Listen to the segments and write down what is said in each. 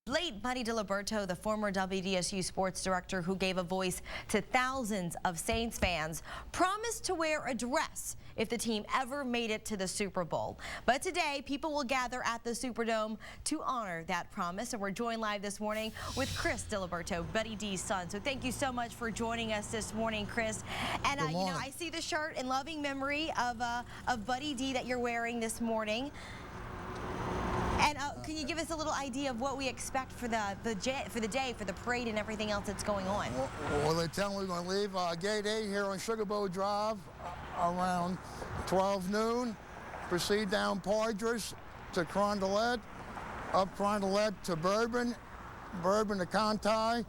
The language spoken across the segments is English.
Late Buddy Diliberto, the former WDSU sports director who gave a voice to thousands of Saints fans, promised to wear a dress if the team ever made it to the Super Bowl. But today, people will gather at the Superdome to honor that promise. And we're joined live this morning with Chris Diliberto, Buddy D's son. So thank you so much for joining us this morning, Chris. And you know, I see the shirt in loving memory of Buddy D that you're wearing this morning. And can you give us a little idea of what we expect for the day, for the parade and everything else that's going on? Well, they tell me we're going to leave Gate 8 here on Sugar Bowl Drive around 12 noon, proceed down Poydras to Carondelet, up Carondelet to Bourbon, Bourbon to Conti,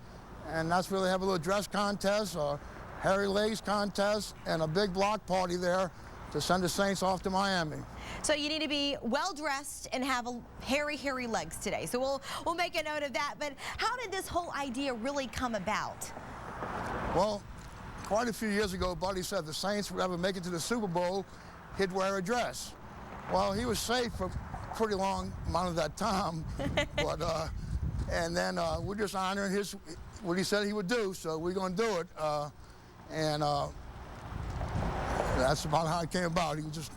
and that's where they have a little dress contest, a hairy legs contest, and a big block party there to send the Saints off to Miami. So you need to be well dressed and have hairy legs today. So we'll make a note of that. But how did this whole idea really come about? Well, quite a few years ago, Buddy said if the Saints would ever make it to the Super Bowl, he'd wear a dress. Well, he was safe for a pretty long amount of that time, but and then we're just honoring what he said he would do. So we're going to do it, and that's about how it came about. He just.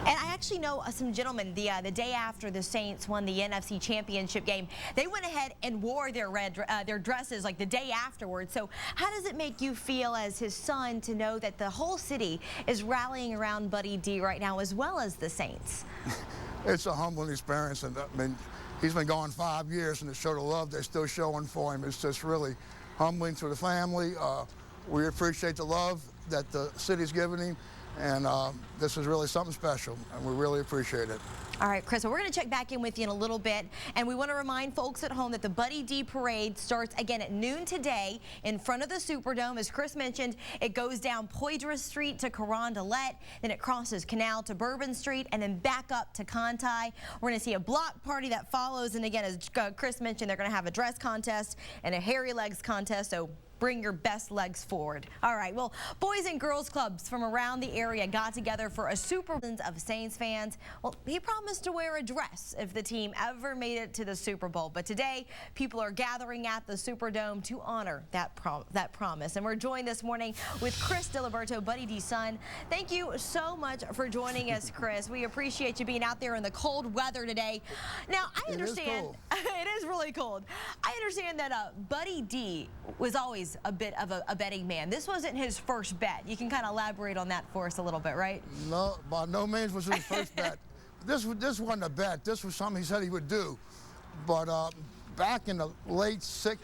And I actually know some gentlemen, the day after the Saints won the NFC Championship game, they went ahead and wore their dresses like the day afterwards. So how does it make you feel as his son to know that the whole city is rallying around Buddy D right now, as well as the Saints? It's a humbling experience, and I mean, he's been gone 5 years, and to show the love they're still showing for him, it's just really humbling to the family. We appreciate the love that the city's giving him. And this is really something special, and we really appreciate it. All right, Chris, well, we're going to check back in with you in a little bit, and we want to remind folks at home that the Buddy D Parade starts again at noon today in front of the Superdome. As Chris mentioned, it goes down Poydras Street to Carondelet, then it crosses Canal to Bourbon Street, and then back up to Conti. We're going to see a block party that follows, and again, as Chris mentioned, they're going to have a dress contest and a hairy legs contest, so bring your best legs forward. All right, well, boys and girls clubs from around the area got together for a Super Bowl of Saints fans. Well, he promised to wear a dress if the team ever made it to the Super Bowl. But today, people are gathering at the Superdome to honor that promise. And we're joined this morning with Chris Diliberto, Buddy D's son. Thank you so much for joining us, Chris. We appreciate you being out there in the cold weather today. Now, I understand it is really cold. I understand that Buddy D was always a bit of a betting man. This wasn't his first bet. You can kind of elaborate on that for us a little bit, right? No, by no means was his first bet. This wasn't a bet. This was something he said he would do. But back in the late 60s,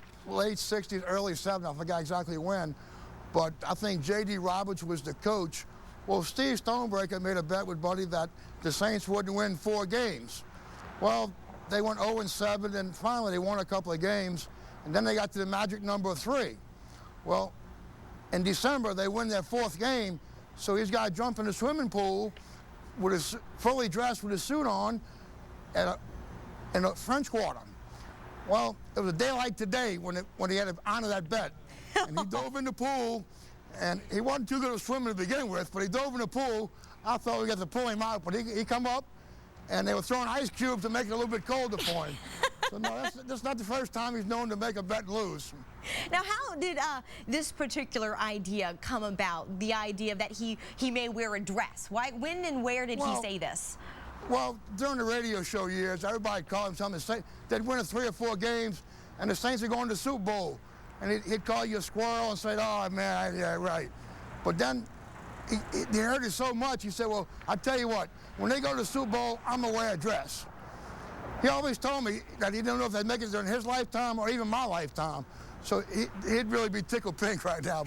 early 70s, I forgot exactly when, but I think J.D. Roberts was the coach. Well, Steve Stonebreaker made a bet with Buddy that the Saints wouldn't win 4 games. Well, they went 0-7, and finally they won a couple of games, and then they got to the magic number of 3. Well, in December, they win their 4th game, so he's got to jump in the swimming pool with his fully dressed with his suit on in a French Quarter. Well, it was a day like today when he had to honor that bet. And he dove in the pool, and he wasn't too good at swimming to begin with, but he dove in the pool. I thought we got to pull him out, but he come up, and they were throwing ice cubes to make it a little bit colder for him. So no, that's not the first time he's known to make a bet and lose. Now, how did this particular idea come about, the idea that he may wear a dress? Why, when and where did he say this? Well, during the radio show years, everybody called him something. They'd win 3 or 4 games, and the Saints are going to the Super Bowl. And he'd call you a squirrel and say, oh, man, yeah, right. But then he heard it so much, he said, well, I tell you what, when they go to the Super Bowl, I'm going to wear a dress. He always told me that he didn't know if they'd make it during his lifetime or even my lifetime. So he'd really be tickled pink right now.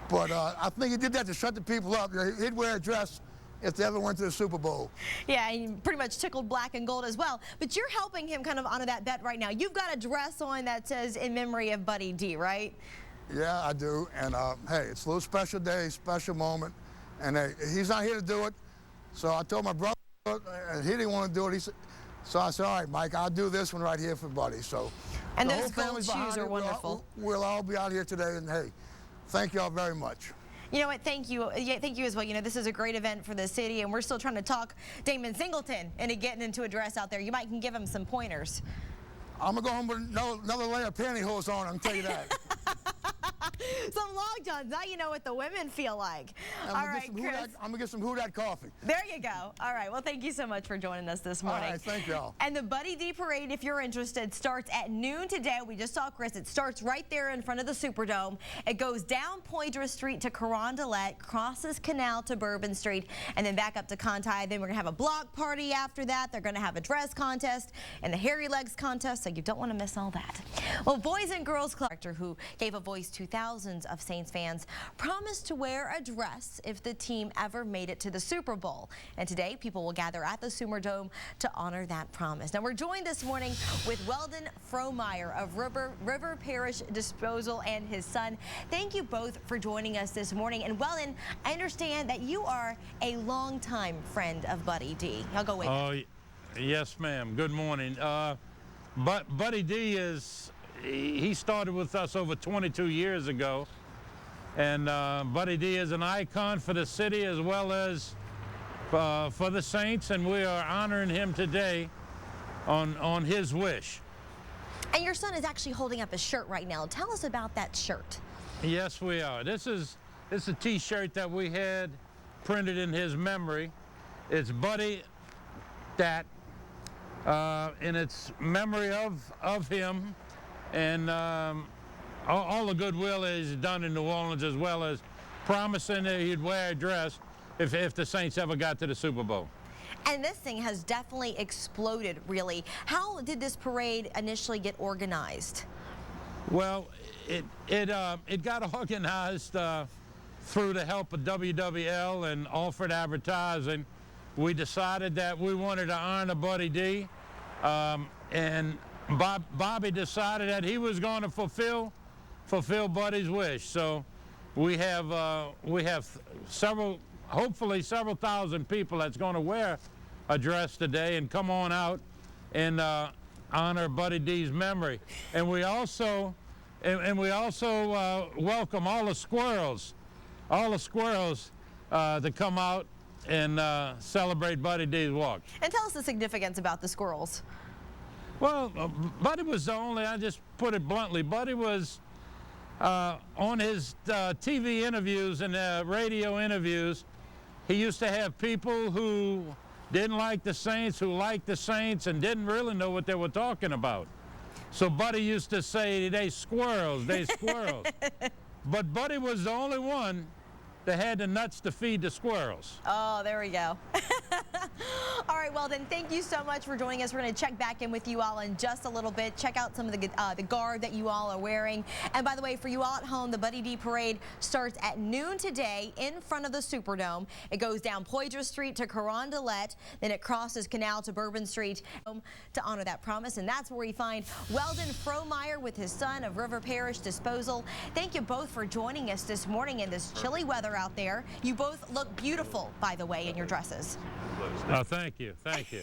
But I think he did that to shut the people up. He'd wear a dress if they ever went to the Super Bowl. Yeah, he pretty much tickled black and gold as well. But you're helping him kind of honor that bet right now. You've got a dress on that says in memory of Buddy D, right? Yeah, I do. And hey, it's a little special day, special moment. And hey, he's not here to do it. So I told my brother, and he didn't want to do it. So I said, all right, Mike, I'll do this one right here for Buddy. So, and those gold shoes are wonderful. We'll all be out here today, and hey, thank you all very much. You know what? Thank you. Yeah, thank you as well. You know, this is a great event for the city, and we're still trying to talk Damon Singleton into getting into a dress out there. You might can give him some pointers. I'm going to go home with another layer of pantyhose on, I can tell you that. Some long johns. Now you know what the women feel like. All right, Chris. I'm going to get some Who Dat coffee. There you go. All right. Well, thank you so much for joining us this morning. All right. Thank y'all. And the Buddy D Parade, if you're interested, starts at noon today. We just saw Chris. It starts right there in front of the Superdome. It goes down Poydras Street to Carondelet, crosses Canal to Bourbon Street, and then back up to Conti. Then we're going to have a block party after that. They're going to have a dress contest and the Hairy Legs contest, so you don't want to miss all that. Well, Boys and Girls Club, who gave a voice to thousands of Saints fans, promised to wear a dress if the team ever made it to the Super Bowl. And today, people will gather at the Superdome to honor that promise. Now, we're joined this morning with Weldon Frohmeyer of River Parish Disposal and his son. Thank you both for joining us this morning. And Weldon, I understand that you are a longtime friend of Buddy D. I'll go with you. Yes, ma'am. Good morning. Buddy D he started with us over 22 years ago, and Buddy D is an icon for the city as well as for the Saints, and we are honoring him today on his wish. And your son is actually holding up a shirt right now. Tell us about that shirt. Yes, we are. This is a T-shirt that we had printed in his memory. It's Buddy that in its memory of him, and all the goodwill is done in New Orleans, as well as promising that he'd wear a dress if the Saints ever got to the Super Bowl. And this thing has definitely exploded, really. How did this parade initially get organized? Well, it got organized through the help of WWL and Alfred Advertising. We decided that we wanted to honor Buddy D, and Bobby decided that he was going to fulfill Buddy's wish. So we have hopefully several thousand people that's going to wear a dress today and come on out and honor Buddy D's memory. And we also welcome all the squirrels to come out and celebrate Buddy D's walk. And tell us the significance about the squirrels. Well, Buddy was the only, I just put it bluntly, Buddy was on his TV interviews and radio interviews, he used to have people who didn't like the Saints, who liked the Saints, and didn't really know what they were talking about. So Buddy used to say, they squirrels. But Buddy was the only one that had the nuts to feed the squirrels. Oh, there we go. All right, well then, thank you so much for joining us. We're going to check back in with you all in just a little bit. Check out some of the garb that you all are wearing. And by the way, for you all at home, the Buddy D Parade starts at noon today in front of the Superdome. It goes down Poydras Street to Carondelet, then it crosses Canal to Bourbon Street to honor that promise. And that's where we find Weldon Frohmeyer with his son of River Parish Disposal. Thank you both for joining us this morning in this chilly weather out there. You both look beautiful, by the way, in your dresses. Thank you. Thank you.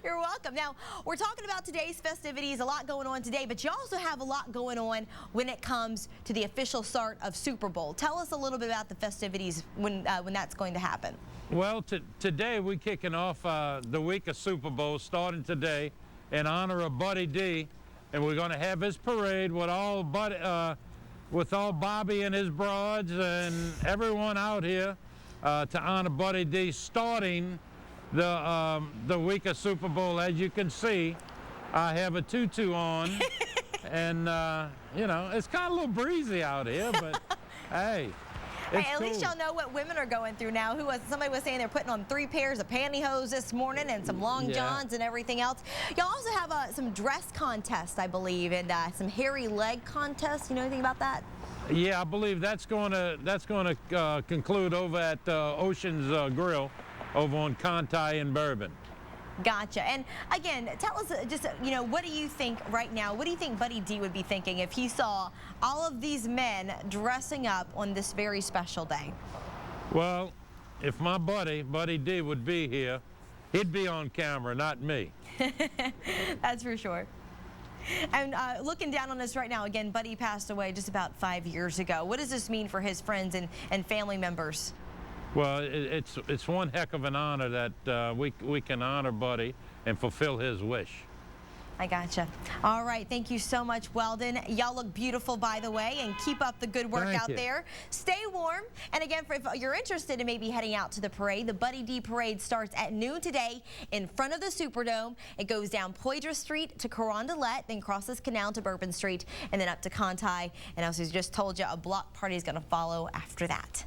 You're welcome. Now, we're talking about today's festivities, a lot going on today, but you also have a lot going on when it comes to the official start of Super Bowl. Tell us a little bit about the festivities when that's going to happen. Well, today we're kicking off the week of Super Bowl, starting today, in honor of Buddy D, and we're going to have his parade with all Bobby and his broads and everyone out here to honor Buddy D, starting the week of Super Bowl. As you can see, I have a tutu on, and you know, it's kind of a little breezy out here, but hey, it's at least y'all know what women are going through now. Somebody was saying they're putting on 3 pairs of pantyhose this morning and some long johns and everything else. Y'all also have some dress contests, I believe, and some hairy leg contests. You know anything about that? Yeah, I believe that's going to conclude over at Ocean's Grill over on Conti and Bourbon. Gotcha. And again, tell us just, you know, what do you think right now? What do you think Buddy D would be thinking if he saw all of these men dressing up on this very special day? Well, if my Buddy D would be here, he'd be on camera, not me. That's for sure. And looking down on us right now, again, Buddy passed away just about 5 years ago. What does this mean for his friends and family members? Well, it's one heck of an honor that we can honor Buddy and fulfill his wish. I gotcha. All right, thank you so much, Weldon. Y'all look beautiful, by the way, and keep up the good work out there. Stay warm. And again, if you're interested in maybe heading out to the parade, the Buddy D Parade starts at noon today in front of the Superdome. It goes down Poydras Street to Carondelet, then crosses Canal to Bourbon Street, and then up to Conti. And as we just told you, a block party is going to follow after that.